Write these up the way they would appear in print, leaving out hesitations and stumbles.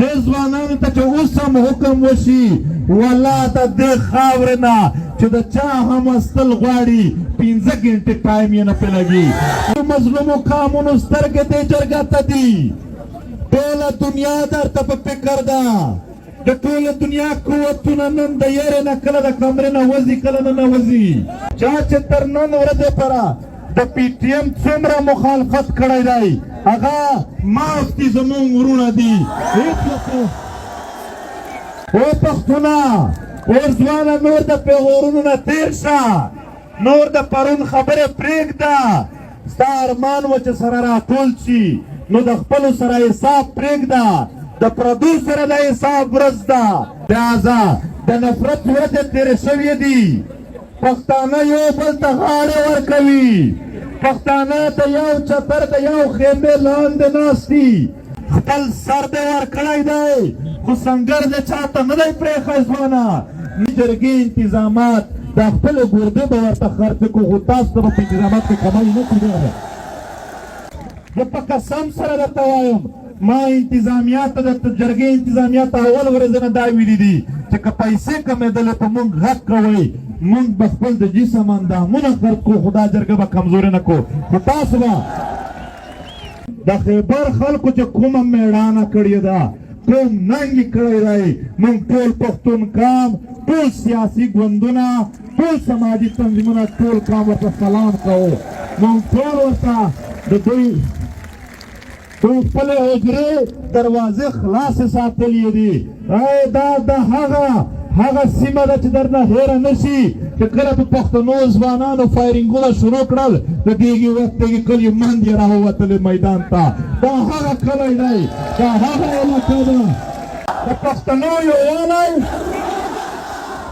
دې ځوانانو ته چې اوس هم حکم وشي والله د دې خاورې نه چې د چا هم استل غواړي 15 ګنټې ټایم یې نه پې لګي مظلومو قامونو سترګې دې جرګه ته دي ټوله دنیا درته په فکر ده د ټوله دنیا قوتونه نن د یېرې نه کله د کمرې نه وځي کله نه نوځي چا چې تر نن ورځې پره د پی ټي ایم څومره مخالفت کړی دی هغه معاف دي زموږ ورونه دي او پښتونه اور ځوانه نور د پیغورونو نه تېر شه نور د پرون خبرې پرېږده ستا ارمان و چې سره راټول شي نو د خپلو سره حساب پرېږده د پردو سره د حساب ورځ ده لہذا د نفرت ورځې تېرې شوې دي پښتانه یو بل ته غاړې ورکوي پښتانه د یو چتر د یو خیمې لاندې ناست دي خپل سر دې ورکړی دی خو سنګر دې چاته نه دی پرېښی ځوانه جرګې انتظامات دا خپلې ګردې به ورته خرڅ کړو خو تاسو ته به په انتظامات کې کمای نه کړو زه په قسم سره درته وایم ما انتظامیه ته د جرګې انتظامیه ته اول ورځې نه دا ویلي دي چې که پیسې کمېدلې په موږ غږ کوئ موږ به خپل د جسم اندامونه خرڅ کړو خو دا جرګه به کمزورې نه کړو خو تاسو به د خیبر خلکو چې کومه مېړانه کړې ده کوم ننګ یې کړی دی موږ ټول پښتون قام ټول سیاسي ګوندونه ټول سماجي تنظیمونه ټول قام ورته سلام کوو موږ ټول ورته د دوی خپلې حجرې دروازې خلاصې ساتلې دي دا د هغه سیمه ده چې درنه هېره نه شي چې کله په پښتنو ځوانانو فایرینګونه شروع کړل د دېګې وختې کلي مند یې راووتلې میدان ته دا هغه کلی دی دا هغه علاقه ده د پښتنو یووالی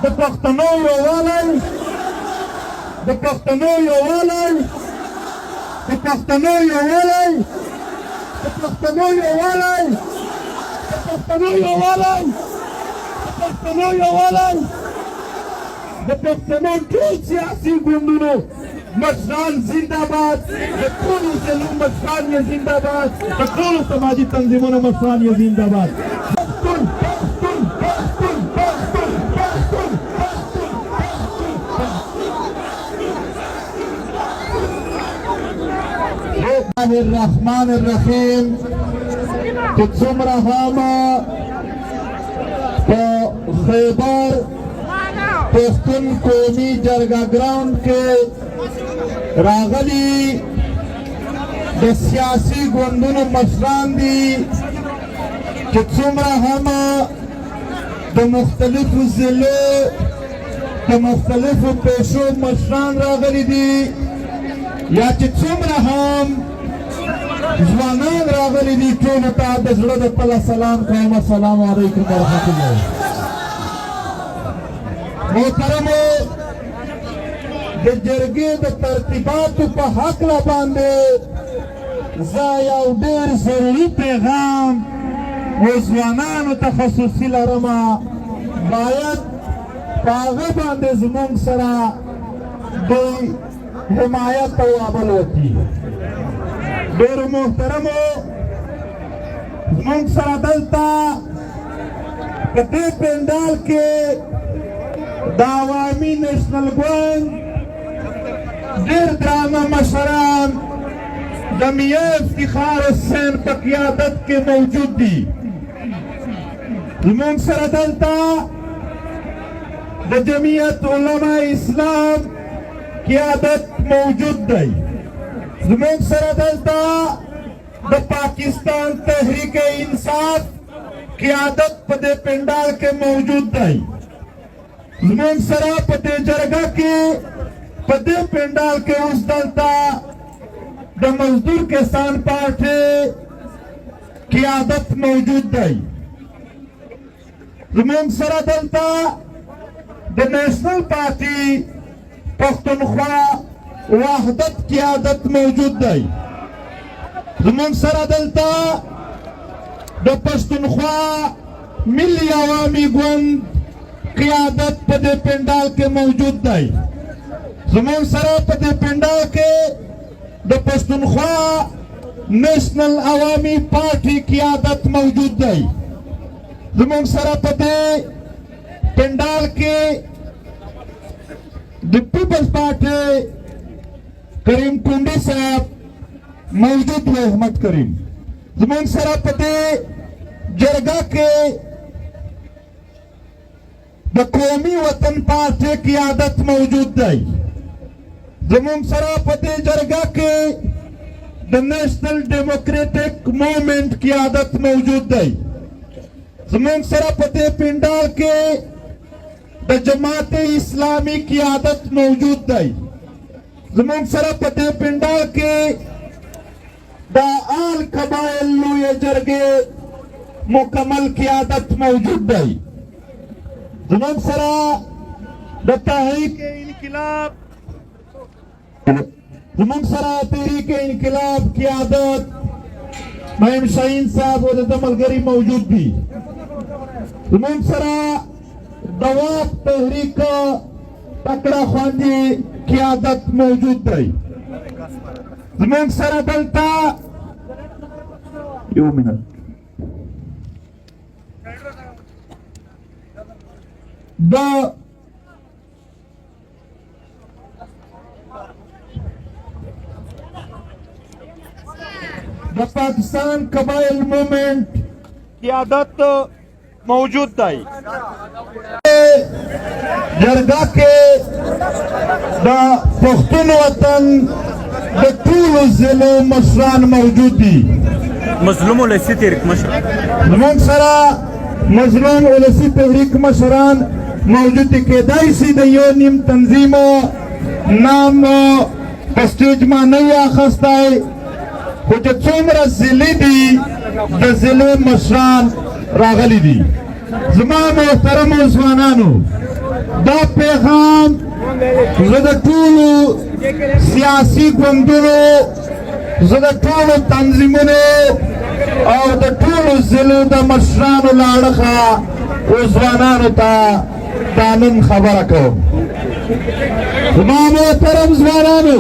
د پښتنو یووالی د پښتنو یووالی د پښتنو یووالی د پښتنو یووالی د پښتنو یووالی د پښتنو یووالی د پښتنو ټول سیاسي ګوندونو مشران زنده‌باد د ټولو ضلعو مشران یې زنده‌باد د ټولو سماجي تنظیمونو مشران یې زنده‌باد پښتون پښتون پښتون پښتون پښتون الرحمن الرحیم چې څومره هم په خیبر پښتون قومي جرګه ګراوند کې راغلي د سیاسي ګوندونو مشران دي چې څومره هم د مختلفو ضلعو د مختلفو پیشو مشران راغلي دي یا چې څومره هم ځوانان راغلي دي ټولو ته د زړه د تله سلام کوم السلام علیکم ورحمت الله محترمو د جرګې د ترتیباتو په هکله باندې زه یو ډېر ضروري پیغام ځوانانو ته خصوصي لرمه باید په هغه باندې زموږ سره دوی حمایت او عمل وکړي ډېرو محترمو زموږ سره دلته په دې پنډال کې د عوامي نیشنل ګوند ډېر درانه مشران د میاں افتخار حسین په قیادت کې موجود دي زموږ سره دلته د جمعیت علما اسلام قیادت موجود دی زموږ سره دلته د پاکستان تحریک انصاف قیادت په دې پنډال کې موجود دی زموږ سره په دې جرګه کې په دې پنډال کې اوس دلته د مزدور کسان پارټي قیادت موجود دی زموږ سره دلته د نیشنل پارټي پښتونخوا وحدت قیادت موجود دی زموږ سره دلته د پښتونخوا ملي عوامي ګوند قیادت په دې پنډال کې موجود دی زموږ سره په دې پنډال کې د پښتونخوا نیشنل عوامي پارټي قیادت موجود دی زمونږ سره په دې پنډال کې د پیپلز پارټي کریم ټونډي صاحب موجود و. احمد کریم زمونږ سره په دې جرګه کې د قومي وطن پارټي قیادت موجود دی. زمونږ سره په دې جرګه کې د نیشنل ډیموکریټک موومنٹ قیادت موجود دی. زمونږ سره په دې پنډال کې د جماعت اسلامی قیادت موجود دی. زمونږ سره په دې پنډال کې د آل قبایل لویې جرګې مکمل قیادت موجود دی. زمونږ سره د تحریک انقلاب زمونږ سره تحریک انقلاب قیادت مهم شاهین صاحب او د ملګري موجود دي. زمونږ سره د واک تحریک تکړه خوندې قیادت موجود دی. زمونږ سره دلته یو منټ د پاکستان قبایل موومنٹ قیادت موجود دی. جرګه کې د پښتون وطن د ټولو ضلعو مشران موجود دي. مظلوم ولسی تحریک مشر زموږ سره مظلوم ولسی تحریک مشران موجود دي. کېدای شي د یو نیم تنظیم نام په سټیج ما نه وي اخیستی، خو چې څومره ضلعې دي د ضلعو مشران راغلي دي. زما محترمو ځوانانو، دا پیغام زه د ټولو سیاسي ګوندونو، زه د ټولو تنظیمونو او د ټولو ضلعو د مشرانو له اړخه ځوانانو ته دا نن خبره کوم. زما محترم ځوانانو،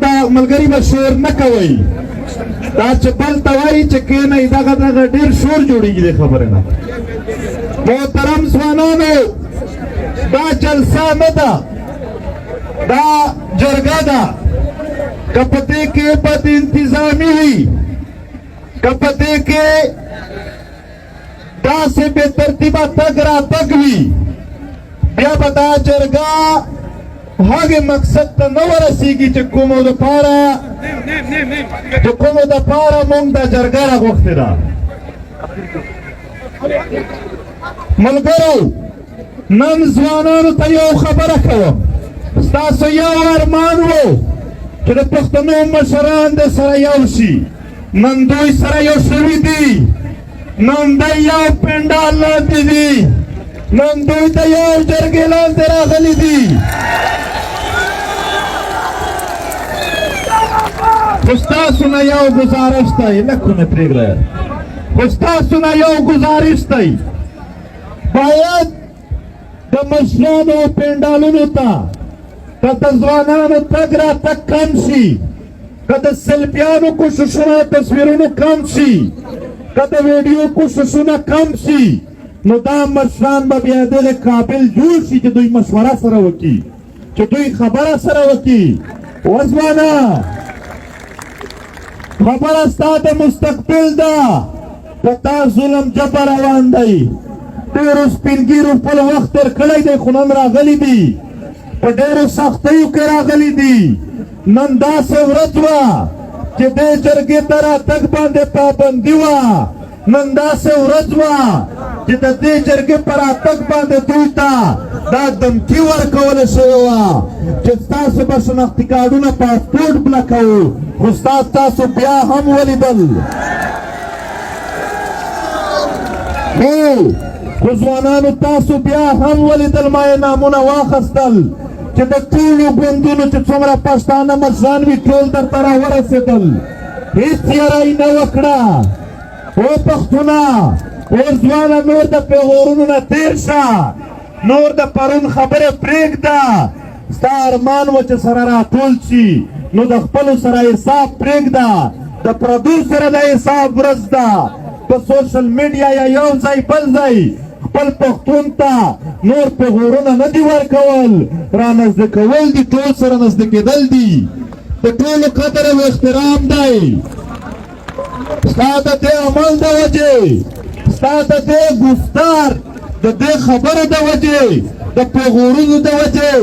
دا ملګري به شور نه کوئ. دا چې بل ته وایي چې کښېنئ، دغه ډېر شور جوړېږي دې خبرې نه. محترم ځوانانو، دا جلسه نه ده، دا جرګه ده. که په دې کې بد انتظامي وي، که په دې کې داسې بې ترتیبه تګ راتګ وي، بیا به دا جرګه هغه مقصد ته نه ورسیږي چې کومو دپاره موږ دا جرګه راغوښتې ده. ملګرو، نن ځوانانو ته یو خبره کوم. ستاسو یو ارمان و چې د پښتنو مشران د سره یو شي. نن دوی سره یو شوي دي، نن دوی یو پنډال لاندې دي، نن دوی د یو جرګې لاندې راغلي دي. خو ستاسو نه یو ګزارش دی، لږ مې پرېږده، خو ستاسو نه یو ګزارش دی، باید د مشرانو پنډالونو ته که د ځوانانو تګ راتګ کم شي، که د سلفیانو کوششونه تصویرونو کم شي، که د ویډیو کوششونه کم شي، نو دا مشران به بیا دغه قابل جوړ شي چې دوی مشوره سره وکړي، چې دوی خبره سره وکړي. وځوانه، خبره ستا د مستقبل ده. په تا ظلم جبر روان دی. ډېرو سپین خپل وخت تېر کړی دی، خو نن راغلي دي، په ډېرو سختیو کې راغلي دي. نن داسې ورځ وه چې دې جرګې ته راتګ باندې پابندي وه. نن داسې ورځ وه چې د دې جرګې په راتګ باندې دوی ته دا دمکي ورکوله شوې وه چې ستاسو به شناختي کارډونه پاسپورټ بلاکوو. خو ستاسو بیا هم ولیدل. خو ځوانانو تاسو بیا هم ولیدل، ما یې نامونه واخیستل چې د ټولو ګوندونو چې څومره پښتانه مشران وي ټول درته راورسېدل. هېڅ یاره یې نه وکړه. او پښتونه، او ځوانه، نور د پیغورونو نه تېر شه، نور د پرون خبرې پرېږده. ستا ارمان و چې سره راټول شي، نو د خپلو سره حساب پرېږده. د پردو سره د حساب ورځ ده. په سوشل میډیا یا یو ځای بل ځای خپل پښتون ته نور پیغورونه نه دي ورکول، را نږدې کول دي، ټول سره نږدې کېدل دي. د ټولو قدر او احترام دی. ستا د دې عمل د وجې، ستا د دې گفتار، د دې خبرو د وجې، د پیغورونو د وجې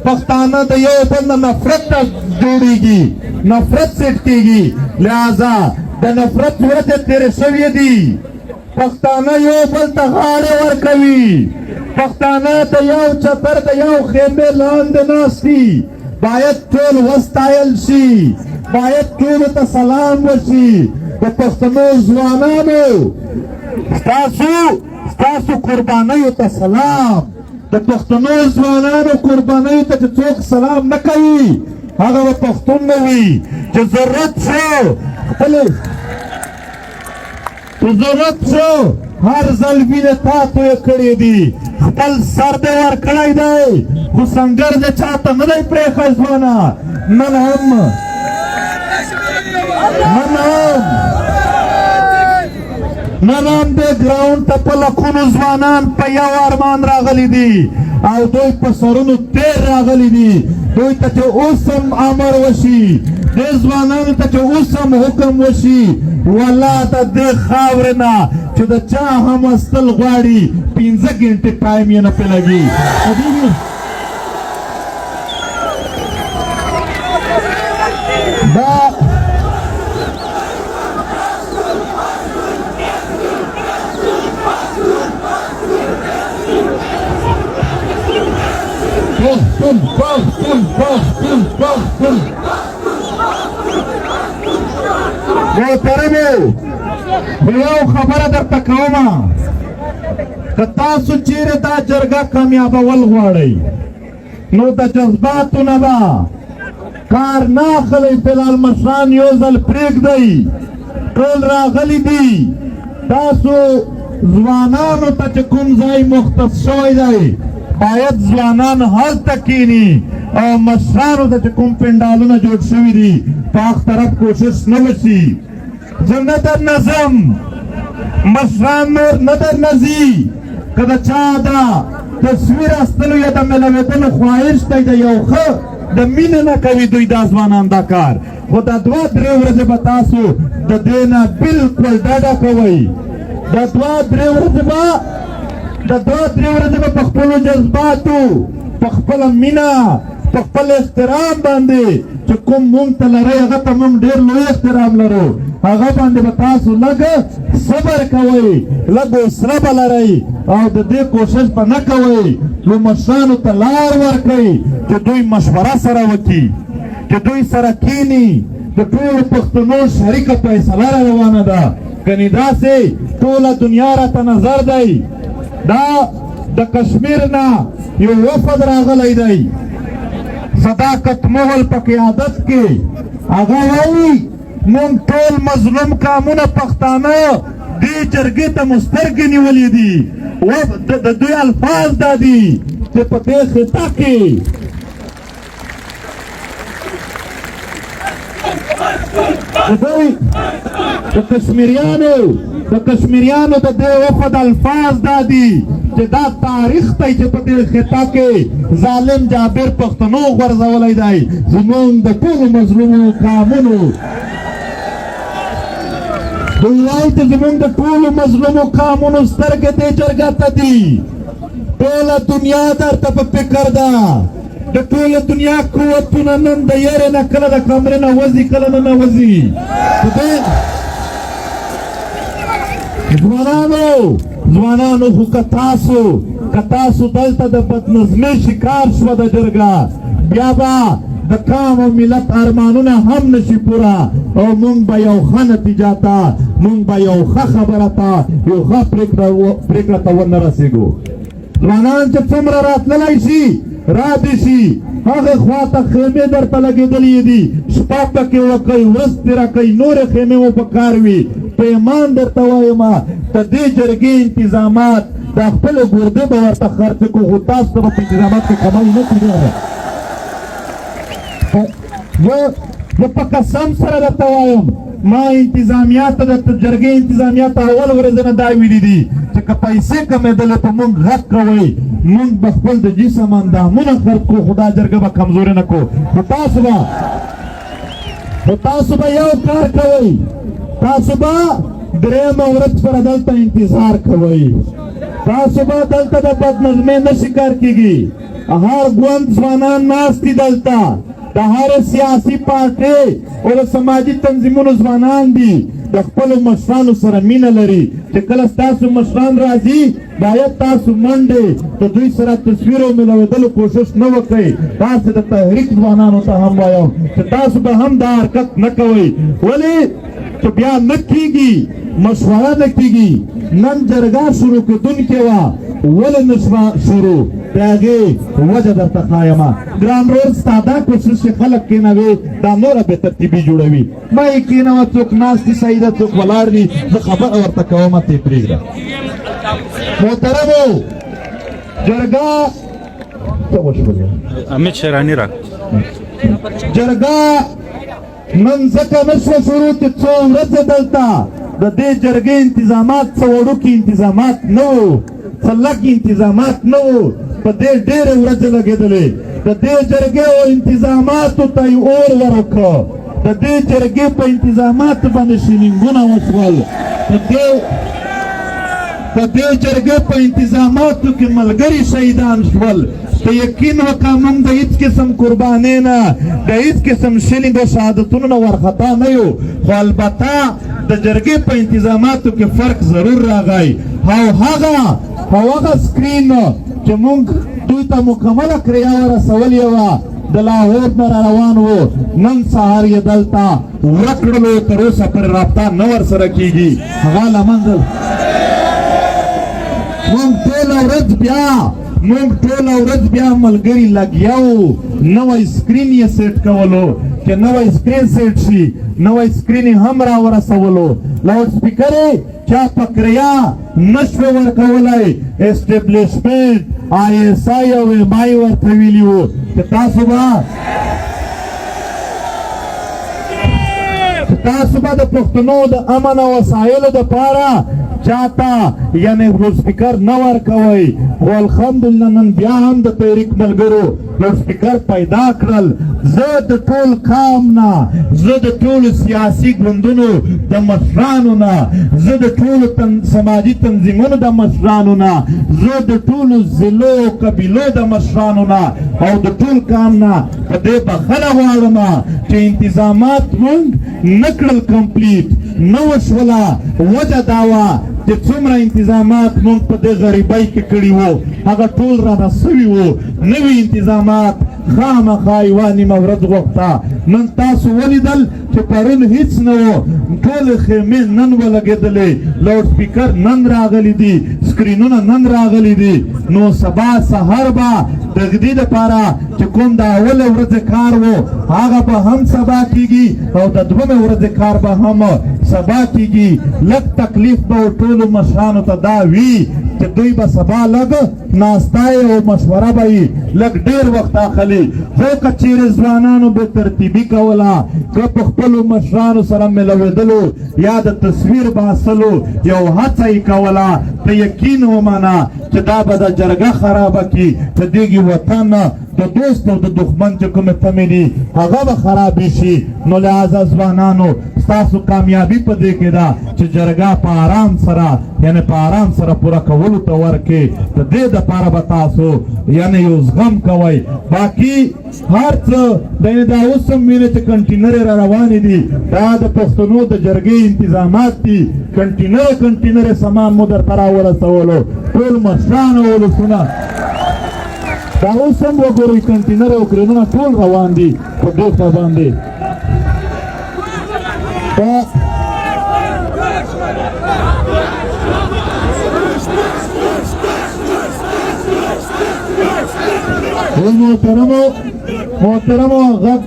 پښتانه د یو بل نه نفرت ته جوړېږي، نفرت سیټ کېږي. لہذا د نفرت ورځې تېرې شوې دي. پښتانه یو بل ته غاړې ورکوي، پښتانه د یو چتر د یو خیمې لاندې ناست دي. باید ټول وستایل شي، باید ټولو ته سلام وشي. د پښتنو ځوانانو ستاسو قربانیو ته سلام. د پښتنو ځوانانو قربانیو ته چې څوک سلام نه کوي هغه به پښتون نه وي. چې ضرورت شو هر ځل وینې تا تویې کړې دي، خپل سر دې ورکړی دی، خو سنګر دې چاته نه دی پرېښی ځوانه. نن هم دې ګراونډ ته په لکونو ځوانان په یو ارمان راغلي دي او دوی په سرونو تیر راغلي دي. دوی ته چې اوس هم امر وشي، دې ځوانانو ته چې اوس هم حکم وشي، والله د دې خاورې نه چې د چا هم استل غواړي 15 ګنټې ټایم یې نه پې لګي. محترمو، یو خبره درته کومه، که تاسو چیرې دا جرګه کامیابول غواړئ نو د جذباتو نه به کار نه اخلئ. فلحال مشران یو ځل پرېږدئ، ټول راغلي دي. تاسو ځوانانو ته چې کوم ځای مختص شوی دی باید ځوانان هلته کښېني او مشرانو ته چې کوم پنډالونه جوړ شوي دي په هغ طرف کوشش نه وشي. زه نه درنه ځم، مشران نور نه درنه ځي. که د چا د تصویر اخیستلو یا د ملوېدلو خواهش دی د یو ښه د مینې نه کوي دوی دا ځوانان دا کار، خو دا 2-3 ورځې به تاسو د دې نه بلکل ډډه کوئ. دا 2-3 ورځې به په خپلو جذباتو، په خپله مینه، په خپل احترام باندې چې کوم مونږ ته لرئ هغه ته مونږ ډېر لوی احترام لرو، هغه باندې به تاسو لږ صبر کوئ، لږ حوصله به لرئ او د دې کوشش به نه کوئ. نو مشرانو ته لار ورکئ چې دوی مشوره سره وکړي، چې دوی سره کښېني. د ټولو پښتنو شریکه فیصله را روانه ده. کنې داسې ټوله دنیا راته نظر دی. دا د کشمیر نه یو وفد راغلی دی، صداقت مغل په قیادت کې. هغه وایي موږ ټول مظلوم قامونه پښتانه دې جرګې ته مو سترګې نیولې دي. د دوی الفاظ دا دي چې په دې خطه کې د کشمیریانو د دې وفد الفاظ دا دي چې دا تاریخ دی چې په دې خطه کې ظالم جابر پښتنو غورځولی دی زموږ د ټولو مظلومو قامونو. دوی وایي چې زموږ د ټولو مظلومو قامونو سترګې دې جرګه ته دي. ټوله دنیا درته په فکر ده. د ټوله دنیا قوتونه نن د یېرې نه کله د کمرې نه وځي کله نه وځي. ځوانانو خو که تاسو دلته د بدنظمۍ شکار شوه د جرګه بیا به د قام او ملت ارمانونه هم نشي پوره او موږ به یو ښه نتیجه ته، موږ به یو ښه خبره ته، یو ښه پرېکړه ته ونه رسېږو. ځوانان چې څومره راتللی شي را دې شي، هغې خوا ته خیمې درته لګېدلې دي، شپه پکې وکئ، ورځ تېره کوئ، نورې خیمې مو په کار وي. په ایمان درته وایم د دې جرګې انتظامات دا خپلې ګردې به ورته خرڅې کړو، خو تاسو ته به په انتظامات کې کمای نه کړي. زه په قسم سره درته وایم ما انتظامیات د جرګې انتظامیات اول ورځ نه دا ویلي دي چې که پیسې کمېدلې په موږ غږ کوئ موږ به خپل د جسم اندامونه خرڅ کړو خو دا جرګه به کمزورې نه کړو خو تاسو به یو کار کوئ تاسو به درېیمه ورځ پر دلته انتظار کوئ تاسو به دلته د بدنظمۍ نه شکار کېږي هر ګوند ځوانان ناست دي دلته د هر سیاسي پارټۍ او د سماجي تنظیمونو ځوانان دي د خپلو مشرانو سره مینه لري چې کله ستاسو مشران راځي باید تاسو منډې د دوی سره تصویر او ملوېدلو کوشش نه وکړئ تاسې د تحریک ځوانانو ته هم وایم چې تاسو به هم دا حرکت نه کوئ ولې چې بیا نه کېږي مشوره نه کېږي نن جرګه شروع کېدونکې وه ولې نه شوه شروع د هغې وجه درته ښایمه ګران ورور ستا دا کوشش چې خلک کېنوي دا نوره بې ترتیبي جوړوي ما یې کېنوه څوک ناست دي صحیح ده څوک ولاړ دي زه خبره ورته کومه ته یې پرېږده محترمو جرګه څه وشولې امید شیراني را جرګه نن ځکه نه شوه شروع چې څو ورځې دلته د دې جرګې انتظامات څه وړوکي انتظامات نه وو څه لږ انتظامات نه وو په دې ډېرې ورځې لګېدلې د دې جرګې او انتظاماتو ته یې اور ورکړه د دې جرګې په انتظاماتو باندې شیلینګونه وشول د دې جرګې په انتظاماتو کې ملګري شهیدان شول ته یقین وکړه موږ د هېڅ قسم قربانۍ نه د هېڅ قسم شلینګ او شهادتونو نه ورخطا نه یو خو البته د جرګې په انتظاماتو کې فرق ضرور راغی او هغه سکرین چې موږ دوی ته مکمله کریا ورسولې وه د لاهور نه را روان و نن سهار یې دلته ورک کړلو تر اوسه پورې رابطه نه ورسره کېږي هغه له منځه موږ ټوله ورځ بیا ملګري لګیا وو نوی سکرین یې سیټ کولو چې نوی سکرین سیټ شي نوی سکرین یې هم را ورسولو لاؤډ سپیکر یې چا په کریا نه شوې ورکولی اسټبلیشمنټ آی ایس آی او ایم آی ورته ویلي وو چې تاسو به د پښتنو د امن او وسایلو دپاره چاته یعنی لوډ سپیکر نه ورکوئ خو الحمدلله نن بیا هم د تحریک ملګرو لوډ سپیکر پیدا کړل زه د ټول قام نه زه د ټولو سیاسي ګوندونو د مشرانو نه زه د ټولو سماجي تنظیمونو د مشرانو نه زه د ټولو ضلعو او قبیلو د مشرانو نه او د ټول قام نه په دې بخښنه غواړم چې انتظامات موږ نه کړل کمپلیټ نه وشوله وجه دا وه چې څومره انتظامات موږ په دې غریبۍ کې کړي وو هغه ټول رانه سوي وو نوي انتظامات خامخا یوه نیمه ورځ غوښته نن تاسو ولیدل چې پرون هیڅ نه و ټولې خیمې نن ولګېدلې لاؤډ سپیکر نن راغلی دي سکرینونه نن راغلی دي نو سبا سهار به د غدي دپاره چې کوم د اولې ورځې کار و هغه به هم سبا کېږي او د دومې ورځې کار به هم سبا کېږي لږ تکلیف به ټولو مشرانو ته دا وي چې دوی به سبا لږ ناستای او مشوره به یې لږ ډېر وخت اخلي خو که چیرې ځوانانو بې ترتیبي کوله که په خپلو مشرانو سره ملوېدلو یا د تصویر باسلو یو هڅه یې کوله ته یقین ومنه چې دا به د جرګه خرابه کړي د دې وطن د دوست او د دښمن چې کومې تمې دي هغه به خرابې شي نو لهذا ځوانانو ستاسو کامیابي په دې کې ده چې جرګه په آرام سره یعنې په آرام سره پوره کولو ته ورکړي د دې دپاره به تاسو یعنې یو زغم کوئ باقي هر څه دا اوس هم وینئ چې کنټینرې را روانې دي دا د پښتنو د جرګې انتظامات دي کنټینرې سامان مو درته راورسولو ټول مشران او ولسونه دا اوس هم وګورئ کنټینرې او کرینونه ټول روان دي په دې خوا باندې محترمو غږ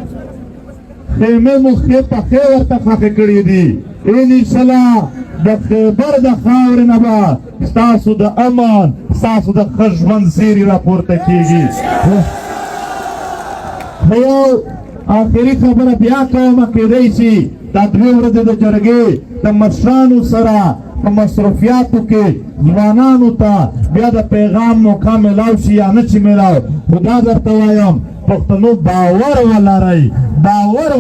خیمې مو ښې پخې ورته خښې کړي دي انشاءالله د خیبر د خاورې نه به ستاسو د امن ستاسو د ښه ژوند زیري راپورته کېږي یو آخري خبره بیا کومه کېدی شي د دا 2 ورځې د جرګې د مشرانو سره په مصروفیاتو کې ځوانانو ته بیا د پیغام موقع میلاو شي یا نه چې میلاو، خو دا درته وایم پښتنو باور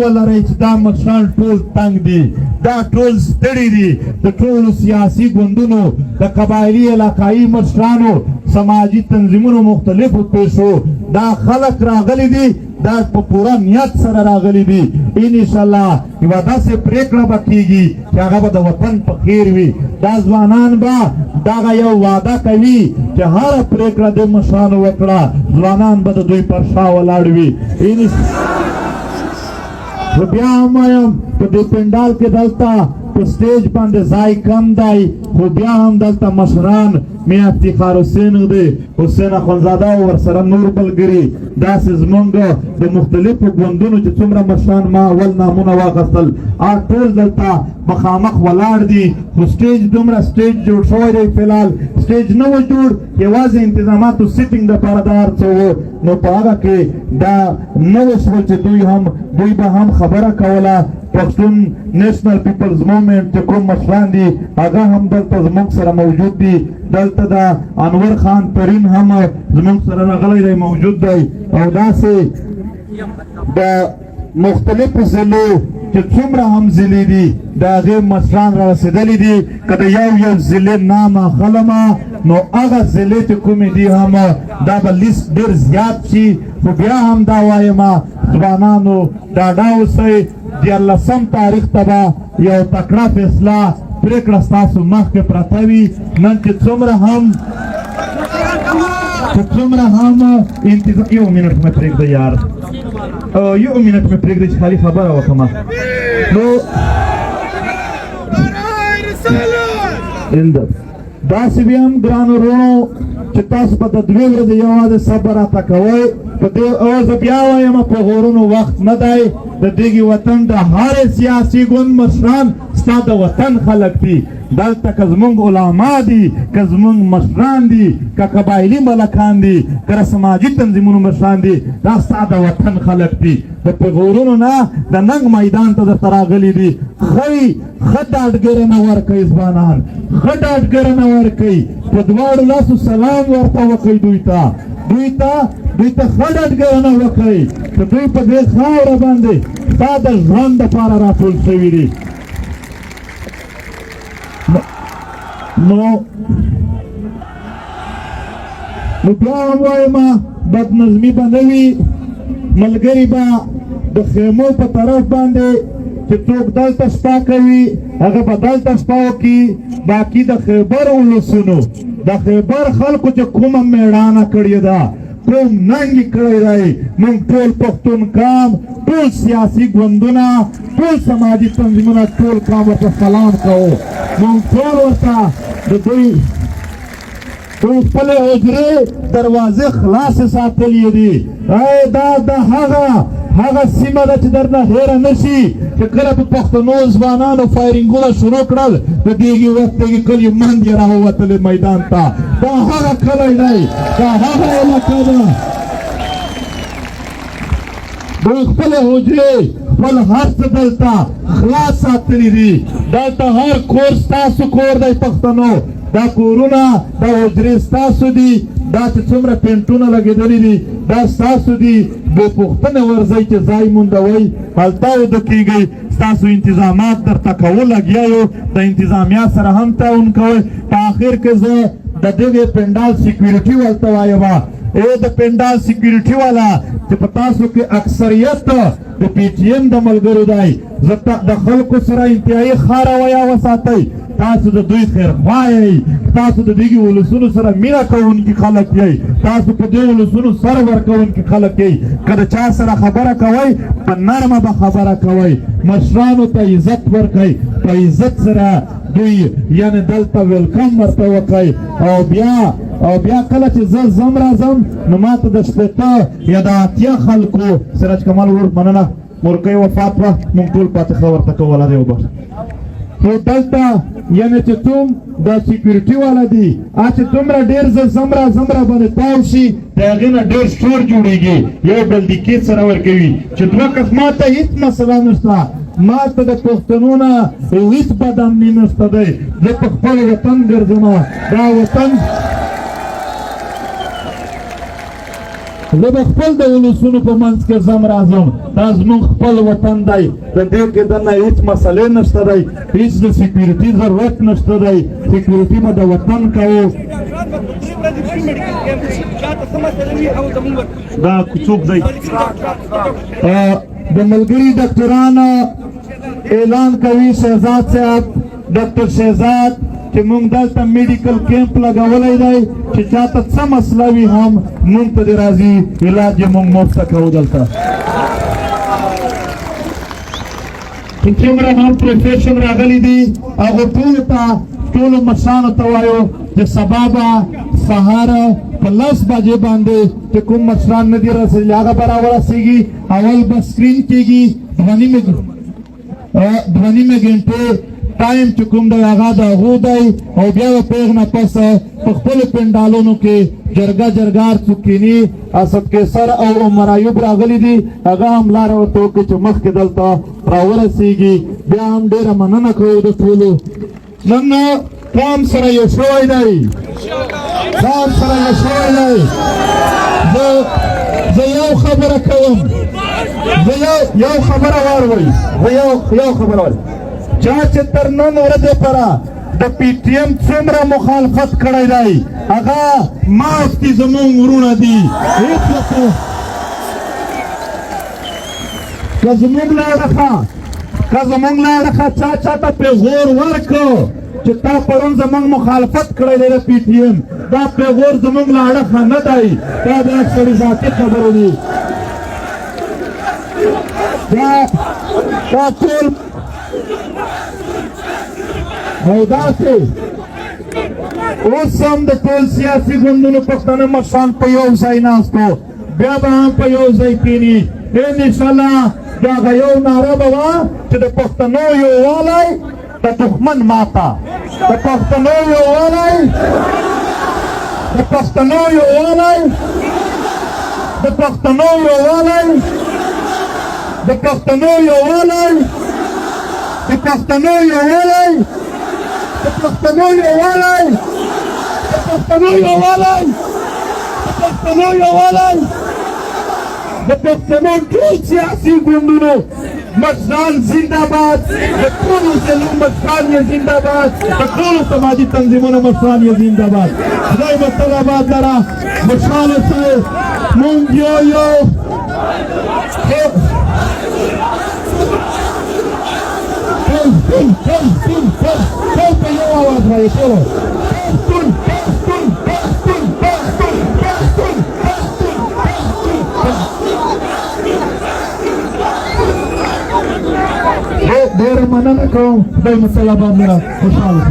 ولرئ چې دا مشران ټول تنګ دي، دا ټول ستړي دي، د ټولو سیاسي ګوندونو د قبایلي علاقایي مشرانو سماجي تنظیمونو مختلفو پیشو دا خلق راغلي دي، دا په پوره نیت سره راغلي دي. انشاءالله یوه داسې پرېکړه به کېږي چې هغه به د وطن په خیر وي. دا ځوانان به دغه یو وعده کوي چې هره پرېکړه د مشرانو وکړه، ځوانان به د دوی پر شا ولاړ وي. خو بیا هم وایم په دې پنډال کې دلته په سټیج باندې ځای کم دی، خو بیا هم دلته مشران میاں افتخار حسین دی، حسین اخوندزاده او ورسره نور ملګري داسې زمونږ د مختلفو ګوندونو چې څومره مشران ما اول نامونه واخیستل هغه ټول دلته مخامخ ولاړ دي. خو سټیج دومره سټیج جوړ شوی دی، فلحال سټیج نه و جوړ، یوازې انتظاماتو سیټینګ دپاره دا هر څه و، نو په هغه کې دا نه وشول چې دوی به هم خبره کوله. پښتون نیشنل پیپلز موومنټ چې کوم مشران دي هغه هم دلته زموږ سره موجود دي، دلته د انور خان پرین هم زموږ سره راغلی دی موجود دی، او داسې د مختلفو ضلعو چې څومره هم ضلعې دي د هغې مشران را رسېدلي دي. که د یو ضلع نام اخلمه نو هغه ضلع چې کومې دي هم دا به لیست ډېر زیات شي. خو بیا هم دا وایمه ځوانانو ډاډه اوسئ، 14 تاریخ ته به یو تکړه فیصله پرېکړه ستاسو مخکې پرته وي. نن چې څومره هم انتظار، 1 منټ مې پرېږده یار، 1 منټ مې پرېږده چې خالي خبره وکړم. نو داسې بیا هم ګرانو وروڼو چې تاسو به د 2 ورځې یوازې صبر راته کوئ. په دې زه بیا وایم په غورونو وخت نه دی، د دغې وطن د هرې سیاسي ګوند مشران ستا د وطن خلک دي. دلته که زمونږ علما دي، که زمونږ مشران دي، که قبایلي ملکان دي، که سماجي تنظیمونو مشران دي، دا ستا د وطن خلک دي. د پیغورونو نه د ننګ میدان ته درته راغلي دي. ښه ډاډګرنه ورکوئ ځوانان، ښه ډاډګرنه ورکوئ، په دواړو لاسو سلام ورته وکړئ دوی ته ښه ډاډګرنه وکړئ چې دوی په دې خاوره باندې ستا د ژوند دپاره راټول شوي دي. نو بیا هم وایمه بدنظمي به نه وي، ملګري به د خیمو په طرف باندې چې څوک دلته شپه کوي هغه به دلته شپه وکړي. باقي د خیبر ولسونو د خیبر خلکو چې کومه میړانه کړې ده، کوم ننګ یې کړی دی، موږ ټول پښتون قام، ټول سیاسي ګوندونه، ټول سماجي تنظیمونه، ټول قام ورته سلام کوو. موږ ټول ورته د دوی خپلې حجرې دروازې خلاصې ساتلې دي. دا د هغه سیمه ده چې درنه هېره نه شي چې کله په پښتنو ځوانانو فایرینګونه شروع کړل د دغې وخت دغې کلي منډ یې راووتلې میدان ته. دا هغه کلی دی، دا هغه علاقه ده. دوی خپلې حجرې خپل هر څه دلته خلاص ساتلي دي. دلته هر کور ستاسو کور دی پښتنو، دا کورونه دا حجرې ستاسو دي، دا چې څومره پینټونه لګېدلي دي دا ستاسو دي. بې پوښتنې ورځئ چې ځای موندوئ هلته وده کېږئ. ستاسو انتظامات درته کول لګیا یو، د انتظامیه سره هم تعاون کوئ. په آخر کې زه د دغې پنډال سیکیورټي ورته وایم، د پنډال سیکیورټي والا چې په تاسو کې اکثریت د پی ټي ایم د ملګرو دی، د خلکو سره انتهایي ښه رویه وساتئ. تاسو د دوی خیرخوا یئ، تاسو د دغې ولسونو سره مینه کوونکي خلک یئ، تاسو په دې ولسونو سر ورکوونکي خلک یئ. که د چا سره خبره کوئ په نرمه به خبره کوئ، مشرانو ته عزت ورکئ، په عزت سره دوی یعنې دلته ویلکم ورته وکئ. او بیا کله چې زه ځم راځم نو ما ته د 80 یا د 80 خلکو سراج کمال ورور مننه مورکۍ وفات وه، موږ ټول فاتحه ورته کوله دی وبخښه. نو دلته یعنې چې څوم د سیکیورټي والا دي هغه چې دومره ډېر زمره باندې تاو شي د هغې نه ډېر شور جوړېږي، یو بل دقیق سره ورکوي چې 2 قسمه ته هېڅ مسله نشته. ما ته د پښتنو نه هیڅ بد امني نشته دی زه په خپل وطن ګرځم دا وطن زه د خپل د ولسونو په منځ کې ځم راځم دا زموږ خپل وطن دی د دې کې دننه هیڅ مسئلې نشته دی هیڅ د سکیورټي ضرورت نشته دی سکیورټي به د وطن کوو دا څوک دی د ملګري ډاکټران اعلان کوي شهزاد صاحب ډاکټر شهزاد چې موږ دلته میډیکل کیمپ لګولی دی چې چاته څه مسله وي هم موږ ته دې راځي علاج یې موږ مفته کوو دلته څومره هم پروفیشن راغلی دي هغو ټولو ته ټولو مشرانو ته وایو چې سبا به سهار په 10 بجې باندې چې کوم مشران نه دي رسېدلي هغه به راورسېږي اول به سکرین کېږي 2.5 घंटे ټایم چې کوم دی هغه د هغو دی او بیا به په هغې نه پس په خپلو پنډالونو کې جرګه جرګار څوک کیني اسد کیسر او عمر ایوب راغلي دي هغه هم لاره ورته وکړي چې مخکې دلته راورسېږي بیا هم ډېره مننه کوو د ټولو نن قام سره یو شوی دی قام سره یو شوی دی زه یو خبره کوم زه یو خبره واورئ زه یو خبره واورئ چا چې تر نن ورځې پره د پی ټي ایم څومره مخالفت کړی دی هغه معاف دي زموږ ورونه دي که زموږ له اړخه چا چاته پیغور ورکړو چې تا پرون زموږ مخالفت کړی دی د پی ټي ایم دا پیغور زموږ له اړخه نه دی دا د اکثري ذاتي خبرې دي دا ټول او داسې اوس هم د ټول سیاسي ګوندونو پښتانه مشران په یو ځای ناستو بیا به هم په یو ځای کښېني انشاءالله د هغه یو ناره به وه چې د پښتنو یووالی د دښمن ماته د پښتنو یووالی د پښتنو یووالی د پښتنو یووالی د پښتنو یووالی د پښتنو یووالی د پښتنو یووالی د پښتنو یووالی د پښتنو یووالی د پښتنو ټول سیاسي ګوندونو مشران زنده‌باد د ټولو ضلعو مشران یې زنده‌باد د ټولو سماجي تنظیمونو مشران یې زنده‌باد خدای به تل آباد لره خوشحاله صاحب مونږ یو په یو اواز وایي ټولو ډېره مننه کوم خدای مو تل آباد لره خوشحاله